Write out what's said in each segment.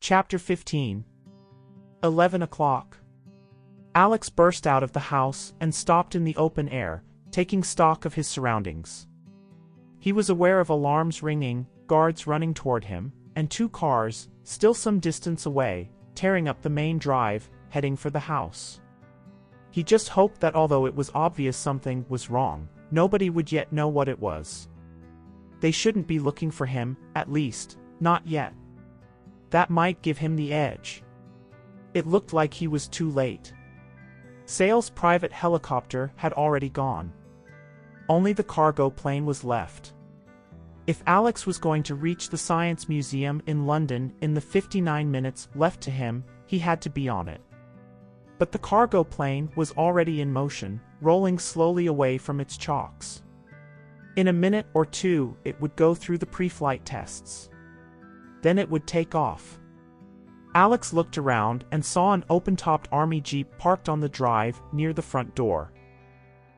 Chapter 15. 11 o'clock. Alex burst out of the house and stopped in the open air, taking stock of his surroundings. He was aware of alarms ringing, guards running toward him, and two cars, still some distance away, tearing up the main drive, heading for the house. He just hoped that although it was obvious something was wrong, nobody would yet know what it was. They shouldn't be looking for him, at least, not yet. That might give him the edge. It looked like he was too late. Sale's private helicopter had already gone. Only the cargo plane was left. If Alex was going to reach the Science Museum in London in the 59 minutes left to him, he had to be on it. But the cargo plane was already in motion, rolling slowly away from its chocks. In a minute or two, it would go through the pre-flight tests. Then it would take off. Alex looked around and saw an open-topped army jeep parked on the drive near the front door.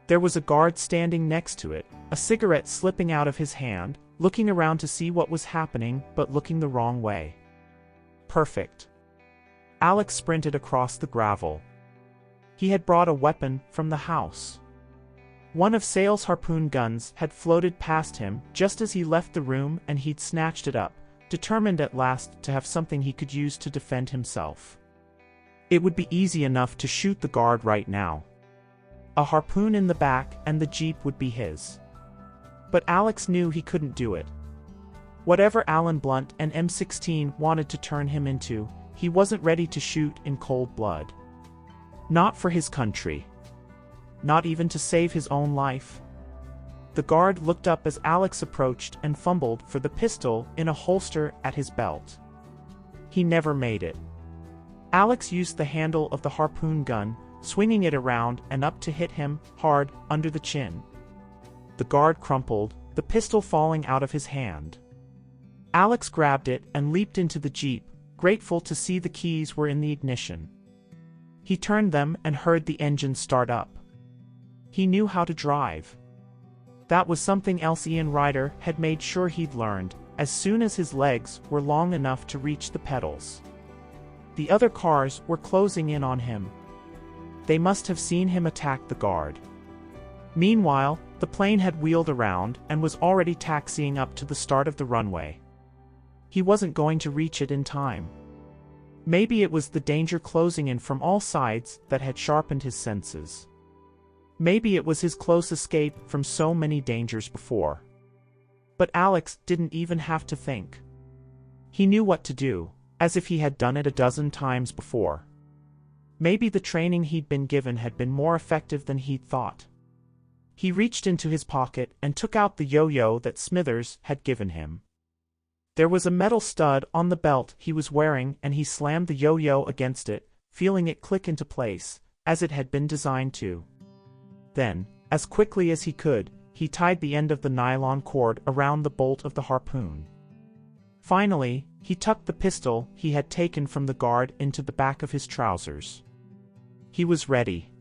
There was a guard standing next to it, a cigarette slipping out of his hand, looking around to see what was happening but looking the wrong way. Perfect. Alex sprinted across the gravel. He had brought a weapon from the house. One of Sale's harpoon guns had floated past him just as he left the room, and he'd snatched it up, determined at last to have something he could use to defend himself. It would be easy enough to shoot the guard right now. A harpoon in the back and the jeep would be his. But Alex knew he couldn't do it. Whatever Alan Blunt and M16 wanted to turn him into, he wasn't ready to shoot in cold blood. Not for his country. Not even to save his own life. The guard looked up as Alex approached and fumbled for the pistol in a holster at his belt. He never made it. Alex used the handle of the harpoon gun, swinging it around and up to hit him hard under the chin. The guard crumpled, the pistol falling out of his hand. Alex grabbed it and leaped into the jeep, grateful to see the keys were in the ignition. He turned them and heard the engine start up. He knew how to drive. That was something else Ian Ryder had made sure he'd learned, as soon as his legs were long enough to reach the pedals. The other cars were closing in on him. They must have seen him attack the guard. Meanwhile, the plane had wheeled around and was already taxiing up to the start of the runway. He wasn't going to reach it in time. Maybe it was the danger closing in from all sides that had sharpened his senses. Maybe it was his close escape from so many dangers before. But Alex didn't even have to think. He knew what to do, as if he had done it a dozen times before. Maybe the training he'd been given had been more effective than he'd thought. He reached into his pocket and took out the yo-yo that Smithers had given him. There was a metal stud on the belt he was wearing, and he slammed the yo-yo against it, feeling it click into place, as it had been designed to. Then, as quickly as he could, he tied the end of the nylon cord around the bolt of the harpoon. Finally, he tucked the pistol he had taken from the guard into the back of his trousers. He was ready.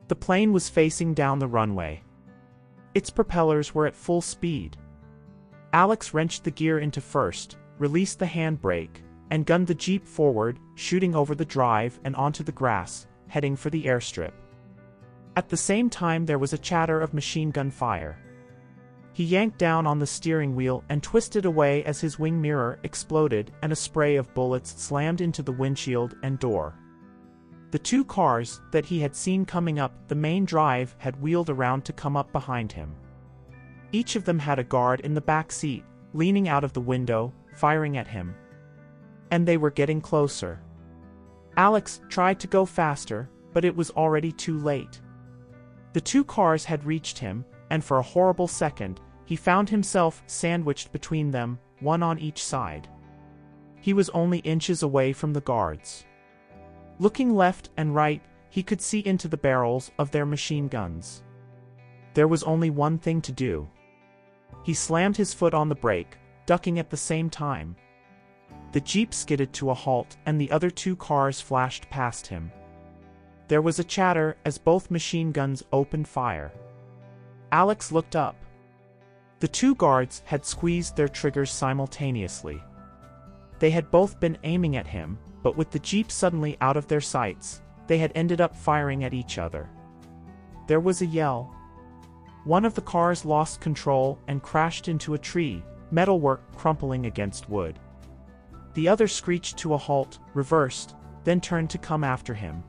The plane was facing down the runway. Its propellers were at full speed. Alex wrenched the gear into first, released the handbrake, and gunned the jeep forward, shooting over the drive and onto the grass, heading for the airstrip. At the same time there was a chatter of machine gun fire. He yanked down on the steering wheel and twisted away as his wing mirror exploded and a spray of bullets slammed into the windshield and door. The two cars that he had seen coming up the main drive had wheeled around to come up behind him. Each of them had a guard in the back seat, leaning out of the window, firing at him. And they were getting closer. Alex tried to go faster, but it was already too late. The two cars had reached him, and for a horrible second, he found himself sandwiched between them, one on each side. He was only inches away from the guards. Looking left and right, he could see into the barrels of their machine guns. There was only one thing to do. He slammed his foot on the brake, ducking at the same time. The jeep skidded to a halt and the other two cars flashed past him. There was a chatter as both machine guns opened fire. Alex looked up. The two guards had squeezed their triggers simultaneously. They had both been aiming at him, but with the Jeep suddenly out of their sights, they had ended up firing at each other. There was a yell. One of the cars lost control and crashed into a tree, metalwork crumpling against wood. The other screeched to a halt, reversed, then turned to come after him.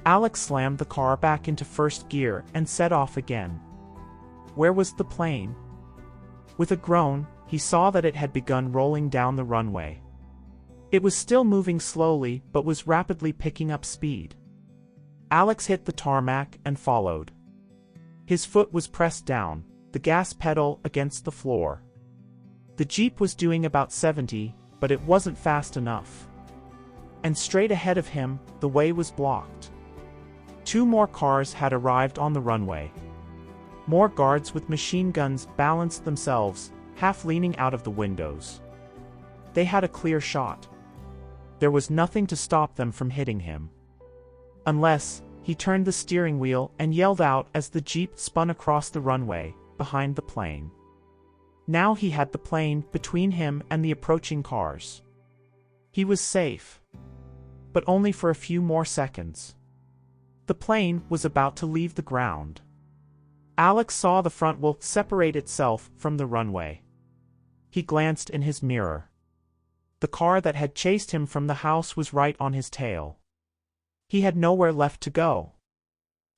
Alex slammed the car back into first gear and set off again. Where was the plane? With a groan, he saw that it had begun rolling down the runway. It was still moving slowly but was rapidly picking up speed. Alex hit the tarmac and followed. His foot was pressed down, the gas pedal against the floor. The Jeep was doing about 70, but it wasn't fast enough. And straight ahead of him, the way was blocked. 2 more cars had arrived on the runway. More guards with machine guns balanced themselves, half leaning out of the windows. They had a clear shot. There was nothing to stop them from hitting him. Unless, he turned the steering wheel and yelled out as the Jeep spun across the runway, behind the plane. Now he had the plane between him and the approaching cars. He was safe. But only for a few more seconds. The plane was about to leave the ground. Alex saw the front wheel separate itself from the runway. He glanced in his mirror. The car that had chased him from the house was right on his tail. He had nowhere left to go.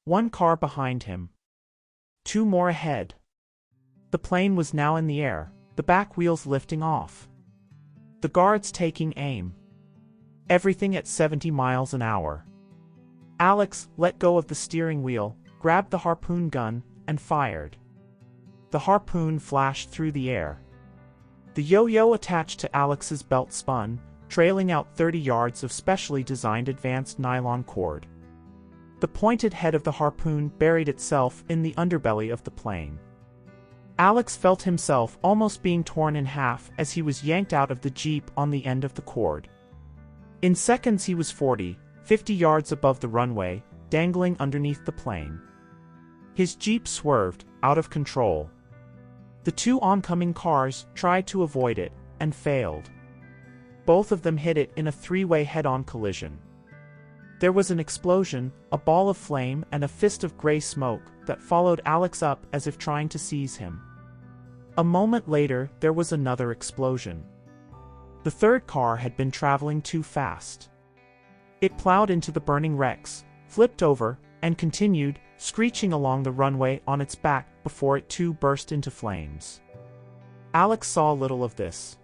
1 car behind him. 2 more ahead. The plane was now in the air, the back wheels lifting off. The guards taking aim. Everything at 70 miles an hour. Alex let go of the steering wheel, grabbed the harpoon gun, and fired. The harpoon flashed through the air. The yo-yo attached to Alex's belt spun, trailing out 30 yards of specially designed advanced nylon cord. The pointed head of the harpoon buried itself in the underbelly of the plane. Alex felt himself almost being torn in half as he was yanked out of the Jeep on the end of the cord. In seconds he was 40, 50 yards above the runway, dangling underneath the plane. His Jeep swerved, out of control. The 2 oncoming cars tried to avoid it, and failed. Both of them hit it in a 3-way head-on collision. There was an explosion, a ball of flame and a fist of gray smoke that followed Alex up as if trying to seize him. A moment later, there was another explosion. The 3rd car had been traveling too fast. It plowed into the burning wrecks, flipped over, and continued, screeching along the runway on its back before it too burst into flames. Alex saw little of this.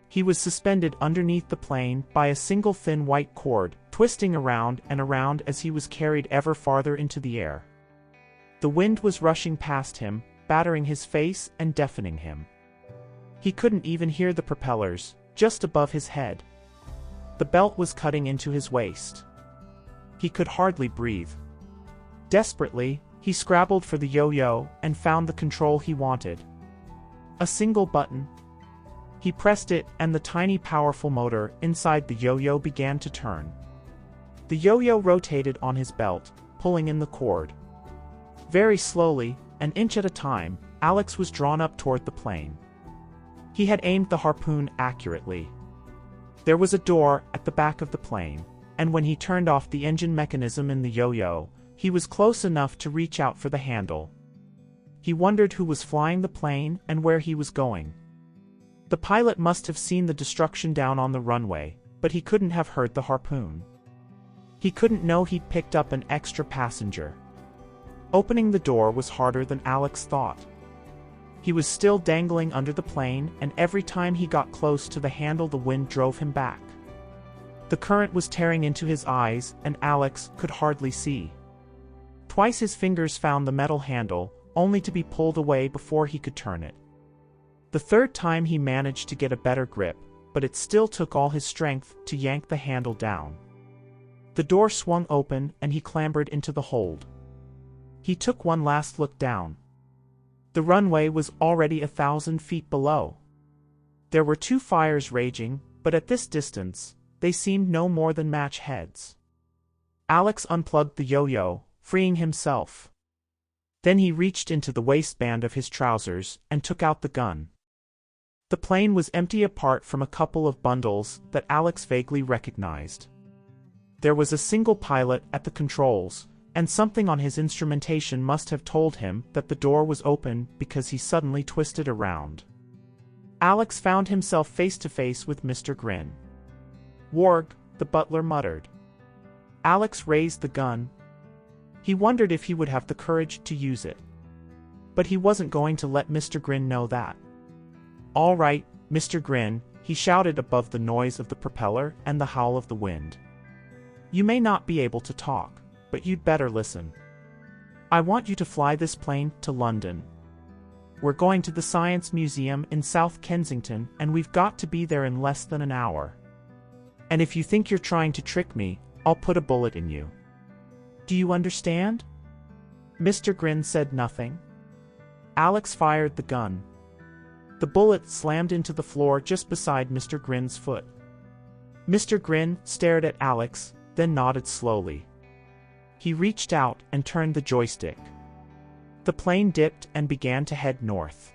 He was suspended underneath the plane by a single thin white cord, twisting around and around as he was carried ever farther into the air. The wind was rushing past him, battering his face and deafening him. He couldn't even hear the propellers, just above his head. The belt was cutting into his waist. He could hardly breathe. Desperately, he scrabbled for the yo-yo and found the control he wanted. A single button. He pressed it and the tiny powerful motor inside the yo-yo began to turn. The yo-yo rotated on his belt, pulling in the cord. Very slowly, an inch at a time, Alex was drawn up toward the plane. He had aimed the harpoon accurately. There was a door at the back of the plane, and when he turned off the engine mechanism in the yo-yo, he was close enough to reach out for the handle. He wondered who was flying the plane and where he was going. The pilot must have seen the destruction down on the runway, but he couldn't have heard the harpoon. He couldn't know he'd picked up an extra passenger. Opening the door was harder than Alex thought. He was still dangling under the plane, and every time he got close to the handle the wind drove him back. The current was tearing into his eyes, and Alex could hardly see. Twice his fingers found the metal handle, only to be pulled away before he could turn it. The 3rd time he managed to get a better grip, but it still took all his strength to yank the handle down. The door swung open and he clambered into the hold. He took one last look down. The runway was already 1,000 feet below. There were 2 fires raging, but at this distance, they seemed no more than match heads. Alex unplugged the yo-yo, freeing himself. Then he reached into the waistband of his trousers and took out the gun. The plane was empty apart from a couple of bundles that Alex vaguely recognized. There was a single pilot at the controls, and something on his instrumentation must have told him that the door was open because he suddenly twisted around. Alex found himself face to face with Mr. Grin. "Warg," the butler muttered. Alex raised the gun. He wondered if he would have the courage to use it. But he wasn't going to let Mr. Grin know that. "All right, Mr. Grin," he shouted above the noise of the propeller and the howl of the wind. "You may not be able to talk, but you'd better listen. I want you to fly this plane to London. We're going to the Science Museum in South Kensington, and we've got to be there in less than an hour. And if you think you're trying to trick me, I'll put a bullet in you. Do you understand?" Mr. Grin said nothing. Alex fired the gun. The bullet slammed into the floor just beside Mr. Grin's foot. Mr. Grin stared at Alex, then nodded slowly. He reached out and turned the joystick. The plane dipped and began to head north.